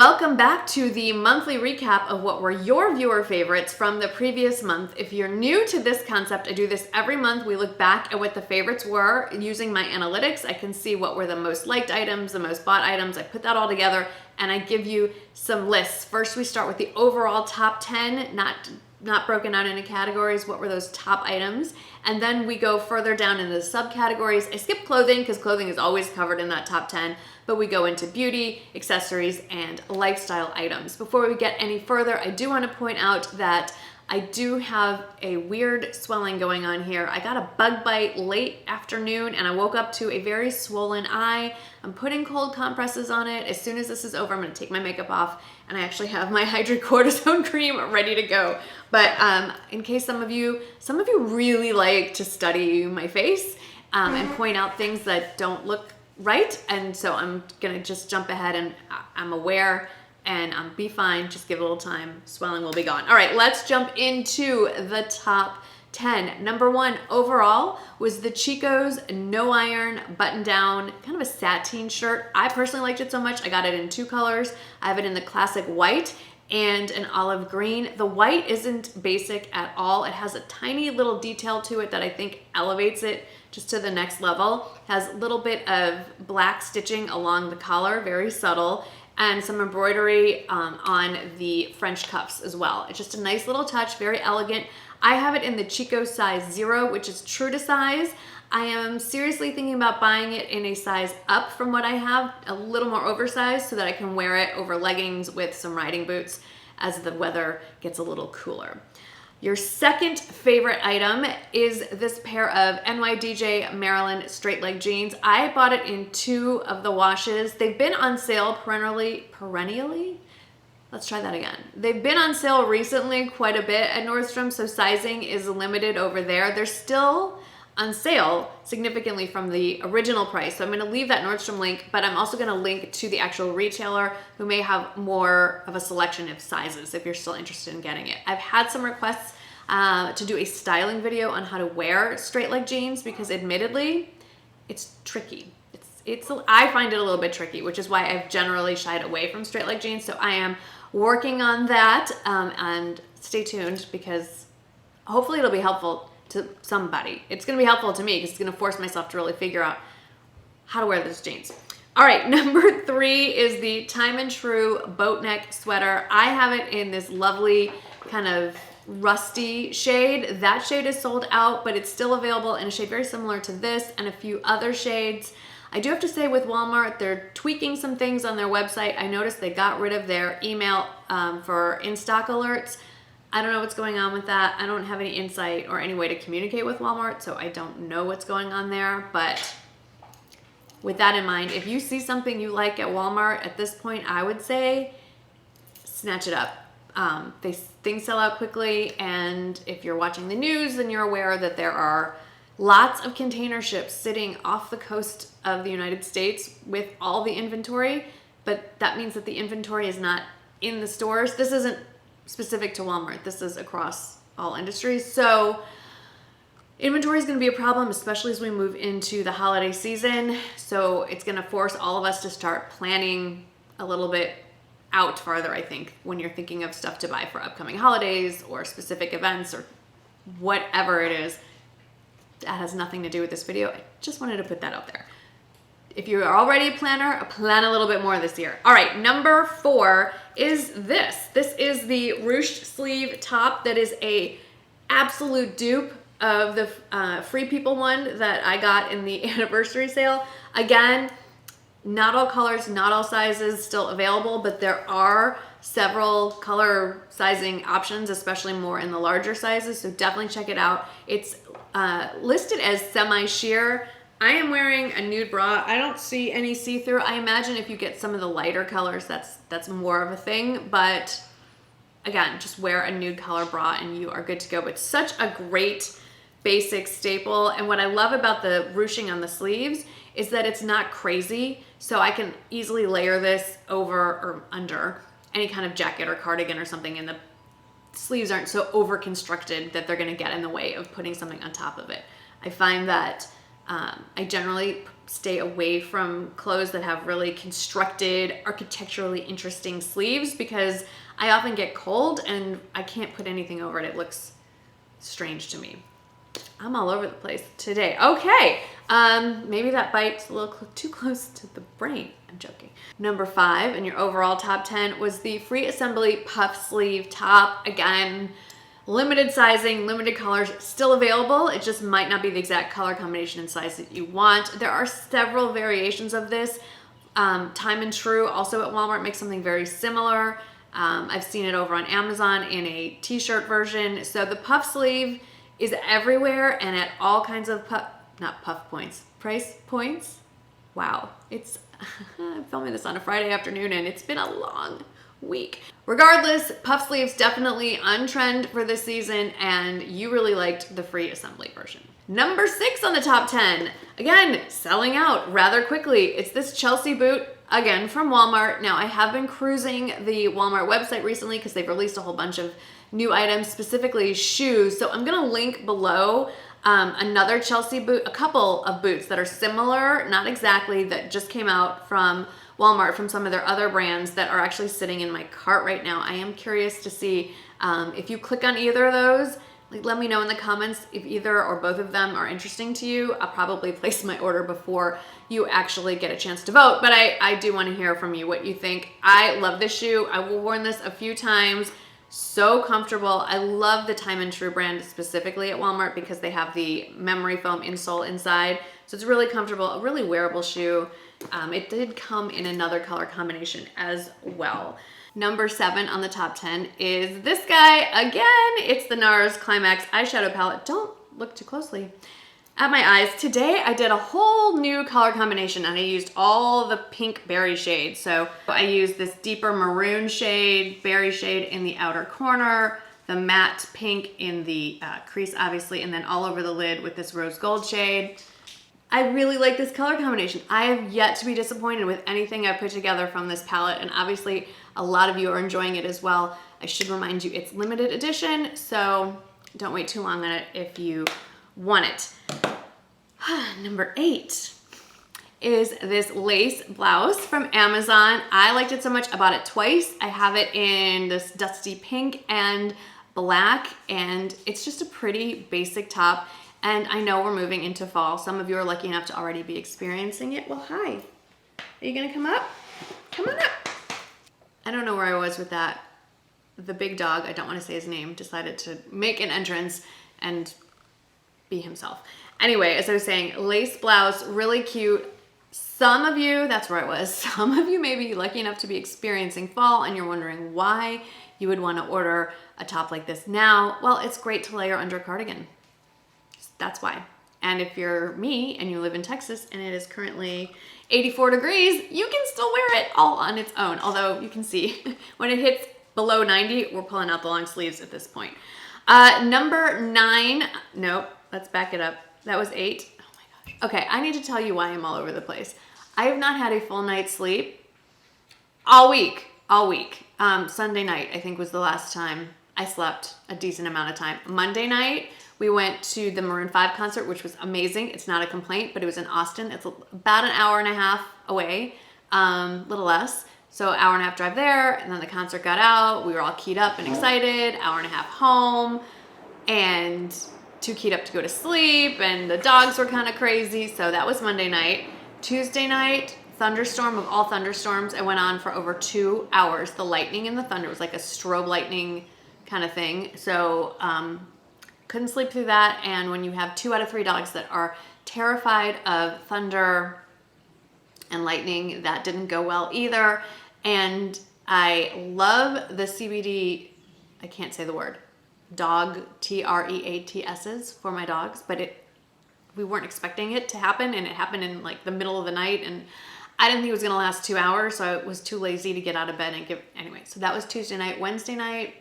welcome back to the monthly recap of what were your viewer favorites from the previous month. If you're new to this concept, I do this every month. We look back at what the favorites were using my analytics. I can see what were the most liked items, the most bought items. I put that all together and I give you some lists. First, we start with the overall top 10, not broken out into categories. What were those top items? And then we go further down into the subcategories. I skip clothing because clothing is always covered in that top 10, but we go into beauty, accessories, and lifestyle items. Before we get any further, I do want to point out that I do have a weird swelling going on here. I got a bug bite late afternoon and I woke up to a very swollen eye. I'm putting cold compresses on it. As soon as this is over, I'm gonna take my makeup off and I actually have my hydrocortisone cream ready to go. But in case some of you really like to study my face and point out things that don't look right. And so I'm gonna just jump ahead and I'm aware and be fine, just give it a little time, swelling will be gone. All right, let's jump into the top 10. Number 1 overall was the Chico's No Iron Button Down, kind of a sateen shirt. I personally liked it so much, I got it in 2 colors. I have it in the classic white and an olive green. The white isn't basic at all. It has a tiny little detail to it that I think elevates it just to the next level. It has a little bit of black stitching along the collar, very subtle, and some embroidery on the French cuffs as well. It's just a nice little touch, very elegant. I have it in the Chico size 0, which is true to size. I am seriously thinking about buying it in a size up from what I have, a little more oversized, so that I can wear it over leggings with some riding boots as the weather gets a little cooler. Your second favorite item is this pair of Nydj Marilyn straight leg jeans. I bought it in 2 of the washes. They've been on sale perennially? Let's try that again. They've been on sale recently quite a bit at Nordstrom, so sizing is limited over there. They're still on sale significantly from the original price. So I'm gonna leave that Nordstrom link, but I'm also gonna link to the actual retailer who may have more of a selection of sizes if you're still interested in getting it. I've had some requests to do a styling video on how to wear straight leg jeans because admittedly, it's tricky. I find it a little bit tricky, which is why I've generally shied away from straight leg jeans. So I am working on that and stay tuned because hopefully it'll be helpful to somebody. It's gonna be helpful to me because it's gonna force myself to really figure out how to wear those jeans. All right, number 3 is the Time and True boat neck sweater. I have it in this lovely kind of rusty shade. That shade is sold out, but it's still available in a shade very similar to this and a few other shades. I do have to say with Walmart, they're tweaking some things on their website. I noticed they got rid of their email for in-stock alerts. I don't know what's going on with that. I don't have any insight or any way to communicate with Walmart, so I don't know what's going on there. But with that in mind, if you see something you like at Walmart at this point, I would say snatch it up. Things sell out quickly, and if you're watching the news, then you're aware that there are lots of container ships sitting off the coast of the United States with all the inventory, but that means that the inventory is not in the stores. This isn't specific to Walmart. This is across all industries. So inventory is going to be a problem, especially as we move into the holiday season. So it's going to force all of us to start planning a little bit out farther, I think, when you're thinking of stuff to buy for upcoming holidays or specific events or whatever it is. That has nothing to do with this video. I just wanted to put that out there. If you're already a planner, plan a little bit more this year. All right, number 4 is this. This is the ruched sleeve top that is a absolute dupe of the Free People one that I got in the anniversary sale. Again, not all colors, not all sizes still available, but there are several color sizing options, especially more in the larger sizes, so definitely check it out. It's listed as semi-sheer. I am wearing a nude bra. I don't see any see-through. I imagine if you get some of the lighter colors, that's more of a thing, but again, just wear a nude color bra and you are good to go. But such a great basic staple, and what I love about the ruching on the sleeves is that it's not crazy, so I can easily layer this over or under any kind of jacket or cardigan or something, and the sleeves aren't so over constructed that they're gonna get in the way of putting something on top of it. I find that I generally stay away from clothes that have really constructed, architecturally interesting sleeves because I often get cold and I can't put anything over it. It looks strange to me. I'm all over the place today. Okay, maybe that bite's a little too close to the brain. I'm joking. Number 5 in your overall top 10 was the free assembly puff sleeve top. Again, limited sizing, limited colors, still available. It just might not be the exact color combination and size that you want. There are several variations of this. Time and True also at Walmart makes something very similar. I've seen it over on Amazon in a t-shirt version. So the puff sleeve is everywhere and at all kinds of price points. Wow, I'm filming this on a Friday afternoon and it's been a long week. Regardless, puff sleeves definitely on trend for this season and you really liked the free assembly version. Number 6 on the top 10, again, selling out rather quickly. It's this Chelsea boot, again from Walmart. Now I have been cruising the Walmart website recently because they've released a whole bunch of new items, specifically shoes. So I'm gonna link below another Chelsea boot, a couple of boots that are similar, not exactly, that just came out from Walmart from some of their other brands that are actually sitting in my cart right now. I am curious to see if you click on either of those, let me know in the comments if either or both of them are interesting to you. I'll probably place my order before you actually get a chance to vote, but I do want to hear from you what you think. I love this shoe. I will worn this a few times. So comfortable. I love the Time and True brand specifically at Walmart because they have the memory foam insole inside. So it's really comfortable, a really wearable shoe. It did come in another color combination as well. Number 7 on the top 10 is this guy. Again, it's the Nars Climax eyeshadow palette. Don't look too closely at my eyes. Today I did a whole new color combination and I used all the pink berry shades. So I used this deeper maroon shade, berry shade in the outer corner, the matte pink in the crease obviously, and then all over the lid with this rose gold shade. I really like this color combination. I have yet to be disappointed with anything I've put together from this palette, and obviously a lot of you are enjoying it as well. I should remind you it's limited edition, so don't wait too long on it if you want it. Number 8 is this lace blouse from Amazon. I liked it so much, I bought it twice. I have it in this dusty pink and black, and it's just a pretty basic top. And I know we're moving into fall. Some of you are lucky enough to already be experiencing it. Well, hi. Are you gonna come up? Come on up. I don't know where I was with that. The big dog, I don't want to say his name, decided to make an entrance and be himself. Anyway, as I was saying, lace blouse, really cute. Some of you, that's where I was, some of you may be lucky enough to be experiencing fall and you're wondering why you would want to order a top like this now. Well, it's great to layer under a cardigan. That's why. And if you're me and you live in Texas and it is currently 84 degrees, you can still wear it all on its own. Although you can see when it hits below 90, we're pulling out the long sleeves at this point. Number 9, nope, let's back it up. That was 8. Oh my gosh. Okay, I need to tell you why I'm all over the place. I have not had a full night's sleep all week. Sunday night, I think, was the last time I slept a decent amount of time. Monday night, we went to the Maroon 5 concert, which was amazing. It's not a complaint, but it was in Austin. It's about an hour and a half away, little less. So hour and a half drive there, and then the concert got out. We were all keyed up and excited, hour and a half home, and too keyed up to go to sleep, and the dogs were kind of crazy. So that was Monday night. Tuesday night, thunderstorm of all thunderstorms. It went on for over 2 hours. The lightning and the thunder was like a strobe lightning kind of thing. So couldn't sleep through that. And when you have 2 out of 3 dogs that are terrified of thunder and lightning, that didn't go well either. And I love the CBD, I can't say the word, dog, TREATS's for my dogs, but we weren't expecting it to happen, and it happened in like the middle of the night, and I didn't think it was gonna last 2 hours, so I was too lazy to get out of bed and anyway, so that was Tuesday night. Wednesday night,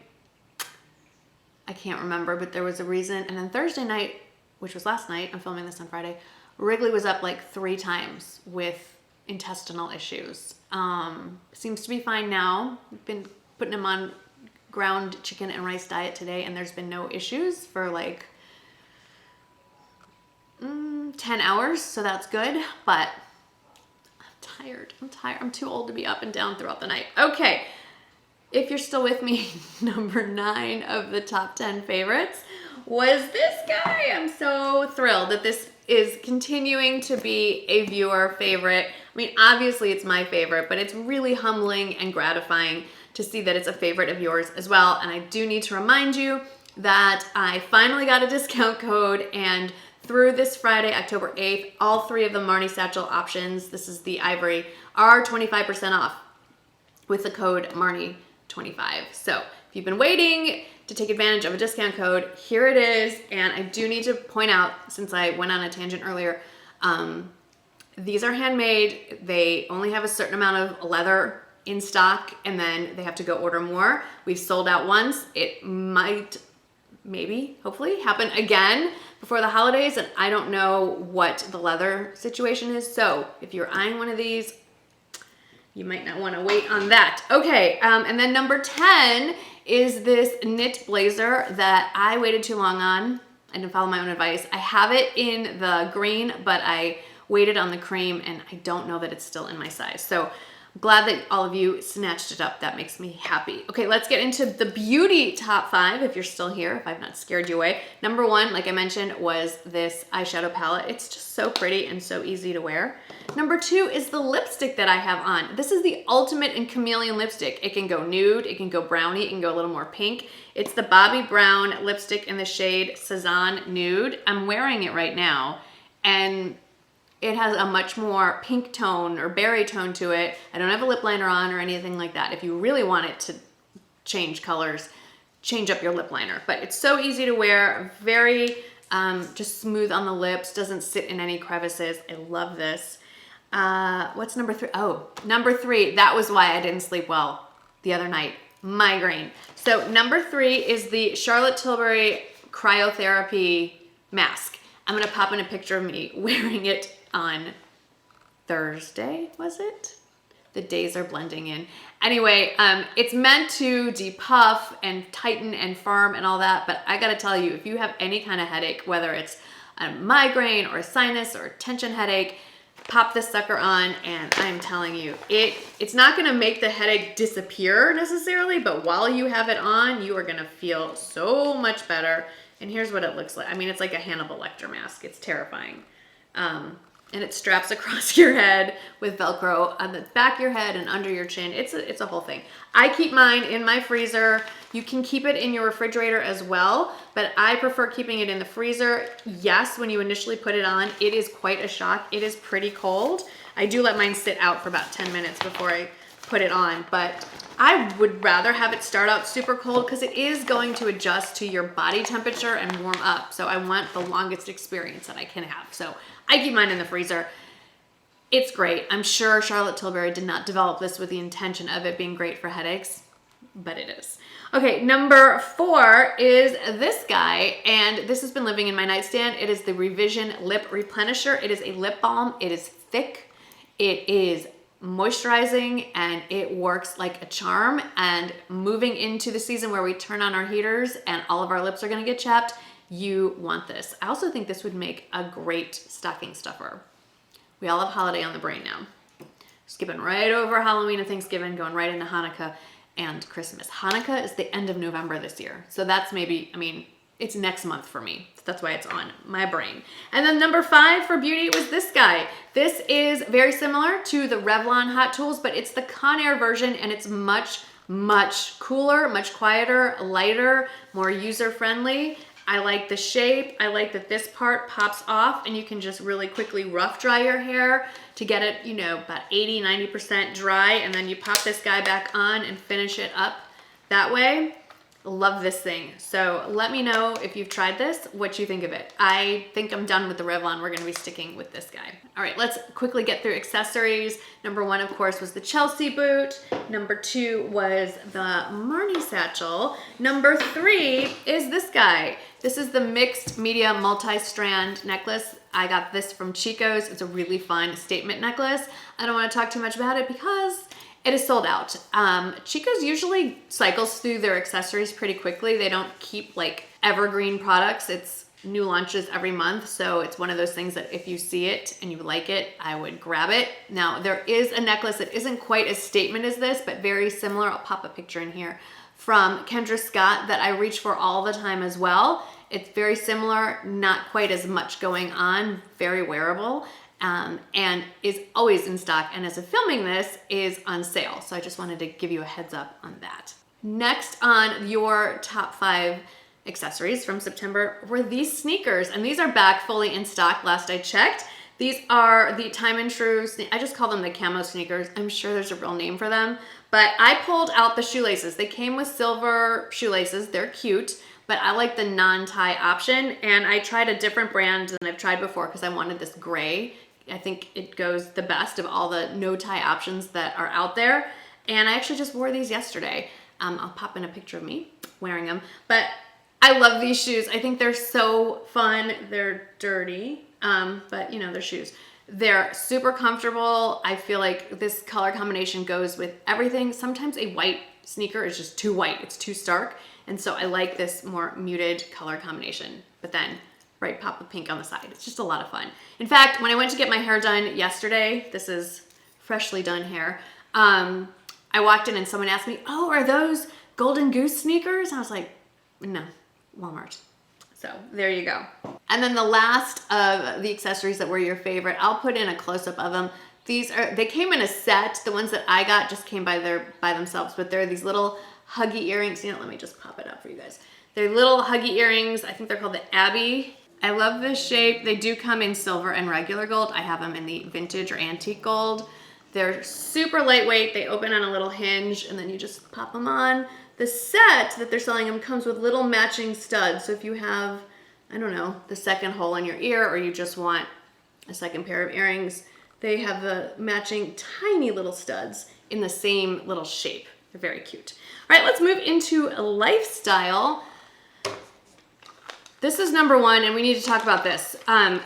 I can't remember, but there was a reason. And then Thursday night, which was last night, I'm filming this on Friday, Wrigley was up like 3 times with intestinal issues. Seems to be fine now. I've been putting him on ground chicken and rice diet today, and there's been no issues for like 10 hours, so that's good. But tired. I'm tired. I'm too old to be up and down throughout the night. Okay. If you're still with me, number 9 of the top 10 favorites was this guy. I'm so thrilled that this is continuing to be a viewer favorite. I mean, obviously it's my favorite, but it's really humbling and gratifying to see that it's a favorite of yours as well. And I do need to remind you that I finally got a discount code, and through this Friday, October 8th, all 3 of the Marnie satchel options, this is the ivory, are 25% off with the code Marnie25. So if you've been waiting to take advantage of a discount code, here it is. And I do need to point out, since I went on a tangent earlier, these are handmade. They only have a certain amount of leather in stock, and then they have to go order more. We've sold out once. It might, maybe, hopefully, happen again before the holidays, and I don't know what the leather situation is. So if you're eyeing one of these, you might not want to wait on that. Okay, and then number 10 is this knit blazer that I waited too long on. I didn't follow my own advice. I have it in the green, but I waited on the cream, and I don't know that it's still in my size. So I'm glad that all of you snatched it up. That makes me happy. Okay, let's get into the beauty top 5 if you're still here, if I've not scared you away. Number 1, like I mentioned, was this eyeshadow palette. It's just so pretty and so easy to wear. Number 2 is the lipstick that I have on. This is the ultimate in Chameleon lipstick. It can go nude, it can go brownie, it can go a little more pink. It's the Bobbi Brown lipstick in the shade Cezanne Nude. I'm wearing it right now, and it has a much more pink tone or berry tone to it. I don't have a lip liner on or anything like that. If you really want it to change colors, change up your lip liner. But it's so easy to wear, very just smooth on the lips, doesn't sit in any crevices. I love this. What's number 3? Oh, number 3, that was why I didn't sleep well the other night. Migraine. So number 3 is the Charlotte Tilbury Cryotherapy mask. I'm gonna pop in a picture of me wearing it on Thursday, was it? The days are blending in. Anyway, it's meant to depuff and tighten and firm and all that, but I gotta tell you, if you have any kind of headache, whether it's a migraine or a sinus or a tension headache, pop this sucker on, and I'm telling you, it's not gonna make the headache disappear necessarily, but while you have it on, you are gonna feel so much better. And here's what it looks like. I mean, it's like a Hannibal Lecter mask. It's terrifying. And it straps across your head with Velcro on the back of your head and under your chin. It's a whole thing. I keep mine in my freezer. You can keep it in your refrigerator as well, but I prefer keeping it in the freezer. Yes, when you initially put it on, it is quite a shock. It is pretty cold. I do let mine sit out for about 10 minutes before I put it on, but I would rather have it start out super cold because it is going to adjust to your body temperature and warm up. So I want the longest experience that I can have. So I keep mine in the freezer. It's great. I'm sure Charlotte Tilbury did not develop this with the intention of it being great for headaches, but it is. Okay, number 4 is this guy, and this has been living in my nightstand. It is the Revision Lip Replenisher. It is a lip balm. It is thick. It is moisturizing, and it works like a charm. And moving into the season where we turn on our heaters and all of our lips are gonna get chapped, you want this. I also think this would make a great stocking stuffer. We all have holiday on the brain now. Skipping right over Halloween and Thanksgiving, going right into Hanukkah and Christmas. Hanukkah is the end of November this year. So that's maybe, I mean, it's next month for me. So that's why it's on my brain. And then number 5 for beauty was this guy. This is very similar to the Revlon Hot Tools, but it's the Conair version, and it's much, much cooler, much quieter, lighter, more user-friendly. I like the shape. I like that this part pops off and you can just really quickly rough dry your hair to get it, you know, about 80-90% dry, and then you pop this guy back on and finish it up that way. Love this thing. So let me know if you've tried this, what you think of it. I think I'm done with the Revlon. We're gonna be sticking with this guy. All right, let's quickly get through accessories. Number 1, of course, was the Chelsea boot. Number 2 was the Marnie satchel. Number 3 is this guy. This is the mixed media multi-strand necklace. I got this from Chico's. It's a really fun statement necklace. I don't wanna talk too much about it because it is sold out. Chico's usually cycles through their accessories pretty quickly. They don't keep like evergreen products. It's new launches every month, so it's one of those things that if you see it and you like it, I would grab it. Now, there is a necklace that isn't quite as statement as this, but very similar. I'll pop a picture in here from Kendra Scott that I reach for all the time as well. It's very similar, not quite as much going on, very wearable, and is always in stock, and as of filming this, is on sale. So I just wanted to give you a heads up on that. Next on your top 5 accessories from September were these sneakers, and these are back fully in stock last I checked. These are the Time and True, I just call them the Camo Sneakers. I'm sure there's a real name for them, but I pulled out the shoelaces. They came with silver shoelaces. They're cute, but I like the non-tie option, and I tried a different brand than I've tried before because I wanted this gray. I think it goes the best of all the no-tie options that are out there, and I actually just wore these yesterday. I'll pop in a picture of me wearing them, but I love these shoes. I think they're so fun. They're dirty, but you know, they're shoes. They're super comfortable. I feel like this color combination goes with everything. Sometimes a white sneaker is just too white. It's too stark. And so I like this more muted color combination, but then bright pop of pink on the side. It's just a lot of fun. In fact, when I went to get my hair done yesterday, this is freshly done hair, I walked in and someone asked me, "Oh, are those Golden Goose sneakers?" And I was like, "No. Walmart." So there you go. And then the last of the accessories that were your favorite, I'll put in a close-up of them. They came in a set. The ones that I got just came by themselves, but they're these little huggy earrings. You know, let me just pop it up for you guys. They're little huggy earrings. I think they're called the Abbey. I love this shape. They do come in silver and regular gold. I have them in the vintage or antique gold. They're super lightweight. They open on a little hinge, and then you just pop them on. The set that they're selling them comes with little matching studs. So if you have, I don't know, the second hole in your ear, or you just want a second pair of earrings, they have the matching tiny little studs in the same little shape. They're very cute. All right, let's move into lifestyle. This is number 1, and we need to talk about this.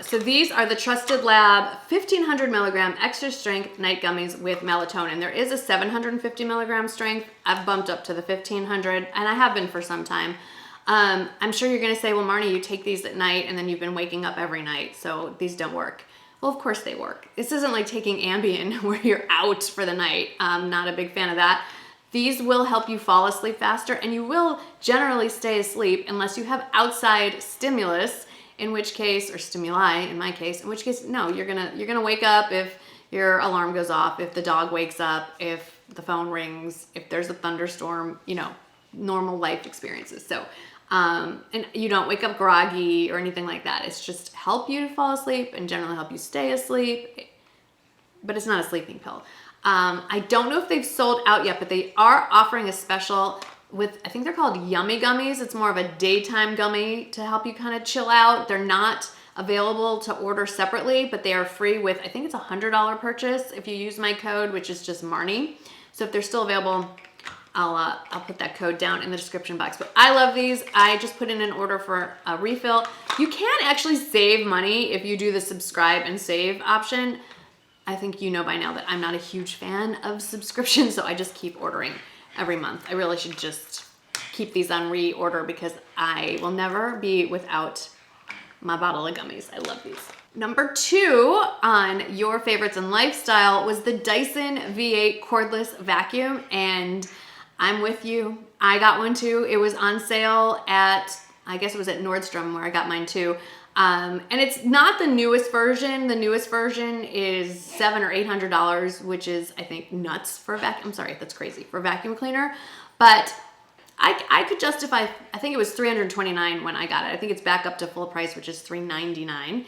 So these are the Trusted Lab 1500 milligram extra strength night gummies with melatonin. There is a 750 milligram strength. I've bumped up to the 1500, and I have been for some time. I'm sure you're gonna say, well, Marnie, you take these at night and then you've been waking up every night, so these don't work. Well, of course they work. This isn't like taking Ambien where you're out for the night. I'm not a big fan of that. These will help you fall asleep faster, and you will generally stay asleep unless you have outside stimulus, in which case, or stimuli in my case, in which case, no, you're gonna wake up if your alarm goes off, if the dog wakes up, if the phone rings, if there's a thunderstorm, you know, normal life experiences. So, and you don't wake up groggy or anything like that. It's just help you to fall asleep and generally help you stay asleep, but it's not a sleeping pill. I don't know if they've sold out yet, but they are offering a special with, I think they're called Yummy Gummies. It's more of a daytime gummy to help you kind of chill out. They're not available to order separately, but they are free with, I think it's a $100 purchase if you use my code, which is just Marnie. So if they're still available, I'll put that code down in the description box. But I love these. I just put in an order for a refill. You can actually save money if you do the subscribe and save option. I think you know by now that I'm not a huge fan of subscriptions, so I just keep ordering every month. I really should just keep these on reorder because I will never be without my bottle of gummies. I love these. Number 2 on your favorites in lifestyle was the Dyson V8 cordless vacuum, and I'm with you. I got one too. It was on sale at, I guess it was at Nordstrom where I got mine too. And it's not the newest version. The newest version is $700 or $800, which is, I think, nuts for a vacuum. I'm sorry, that's crazy for a vacuum cleaner. But I could justify, I think it was $329 when I got it. I think it's back up to full price, which is $399.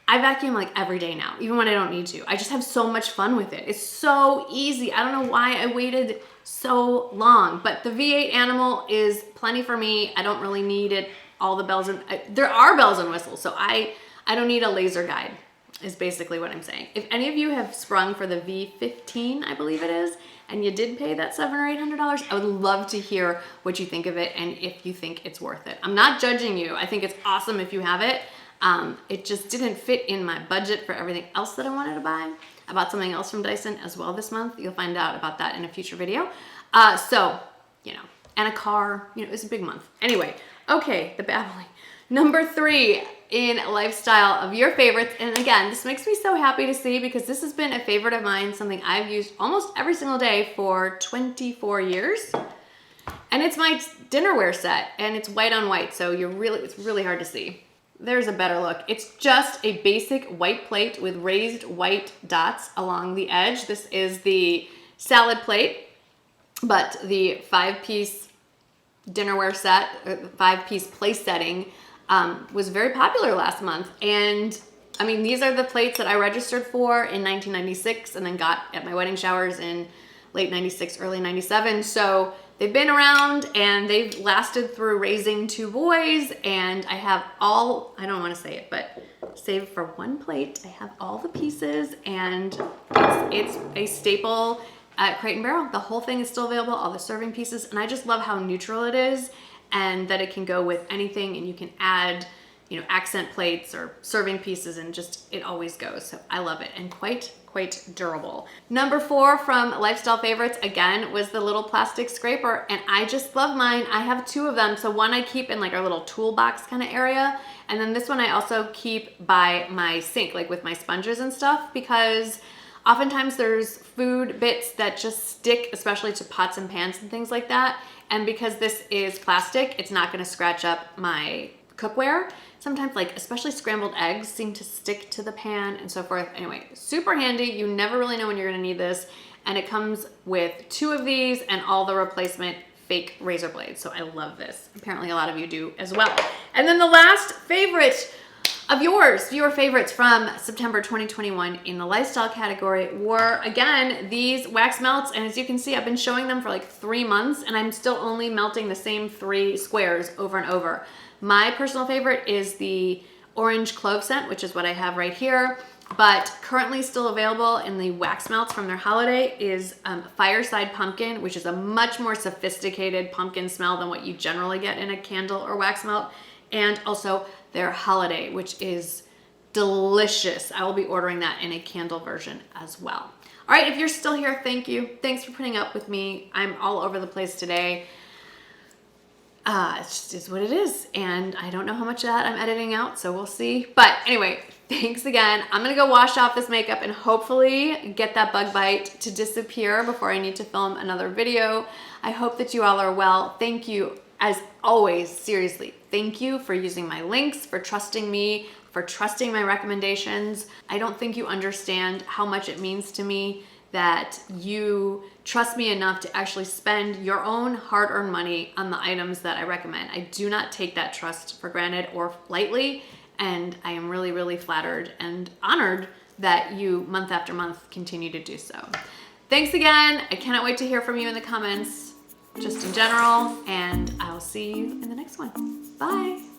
I vacuum like every day now, even when I don't need to. I just have so much fun with it. It's so easy. I don't know why I waited so long, but the V8 Animal is plenty for me. I don't really need it. All the bells and there are bells and whistles, so I don't need a laser guide is basically what I'm saying. If any of you have sprung for the V15, I believe it is, and you did pay that $700 or $800, I would love to hear what you think of it and if you think it's worth it. I'm not judging you. I think it's awesome if you have it. It just didn't fit in my budget for everything else that I wanted to buy. I bought something else from Dyson as well this month. You'll find out about that in a future video. So, you know, and a car, you know, it's a big month. Anyway, okay, the babbling. Number 3 in lifestyle of your favorites. And again, this makes me so happy to see because this has been a favorite of mine, something I've used almost every single day for 24 years. And it's my dinnerware set, and it's white on white, so it's really hard to see. There's a better look. It's just a basic white plate with raised white dots along the edge. This is the salad plate, but the 5-piece dinnerware set, 5-piece place setting was very popular last month. And I mean, these are the plates that I registered for in 1996 and then got at my wedding showers in late 96, early 97. So they've been around and they've lasted through raising 2 boys. And I have all, I don't want to say it, but save for one plate, I have all the pieces, and it's a staple at Crate & Barrel. The whole thing is still available, all the serving pieces, and I just love how neutral it is and that it can go with anything, and you can add, you know, accent plates or serving pieces, and just, it always goes. So I love it, and quite durable. Number 4 from lifestyle favorites, again, was the little plastic scraper, and I just love mine. I have 2 of them. So one I keep in like our little toolbox kind of area, and then this one I also keep by my sink, like with my sponges and stuff, because oftentimes there's food bits that just stick, especially to pots and pans and things like that. And because this is plastic, it's not gonna scratch up my cookware. Sometimes, like, especially scrambled eggs seem to stick to the pan and so forth. Anyway, super handy. You never really know when you're gonna need this. And it comes with 2 of these and all the replacement fake razor blades. So I love this. Apparently a lot of you do as well. And then the last favorite of yours, viewer favorites from September 2021 in the lifestyle category were, again, these wax melts. And as you can see, I've been showing them for like 3 months and I'm still only melting the same 3 squares over and over. My personal favorite is the orange clove scent, which is what I have right here. But currently still available in the wax melts from their holiday is Fireside Pumpkin, which is a much more sophisticated pumpkin smell than what you generally get in a candle or wax melt. And also their holiday, which is delicious. I will be ordering that in a candle version as well. All right, if you're still here, thank you. Thanks for putting up with me. I'm all over the place today. It just is what it is. And I don't know how much of that I'm editing out, so we'll see. But anyway, thanks again. I'm gonna go wash off this makeup and hopefully get that bug bite to disappear before I need to film another video. I hope that you all are well. Thank you, as always, seriously. Thank you for using my links, for trusting me, for trusting my recommendations. I don't think you understand how much it means to me that you trust me enough to actually spend your own hard-earned money on the items that I recommend. I do not take that trust for granted or lightly, and I am really, really flattered and honored that you, month after month, continue to do so. Thanks again. I cannot wait to hear from you in the comments, just in general, and I'll see you in the next one. Bye.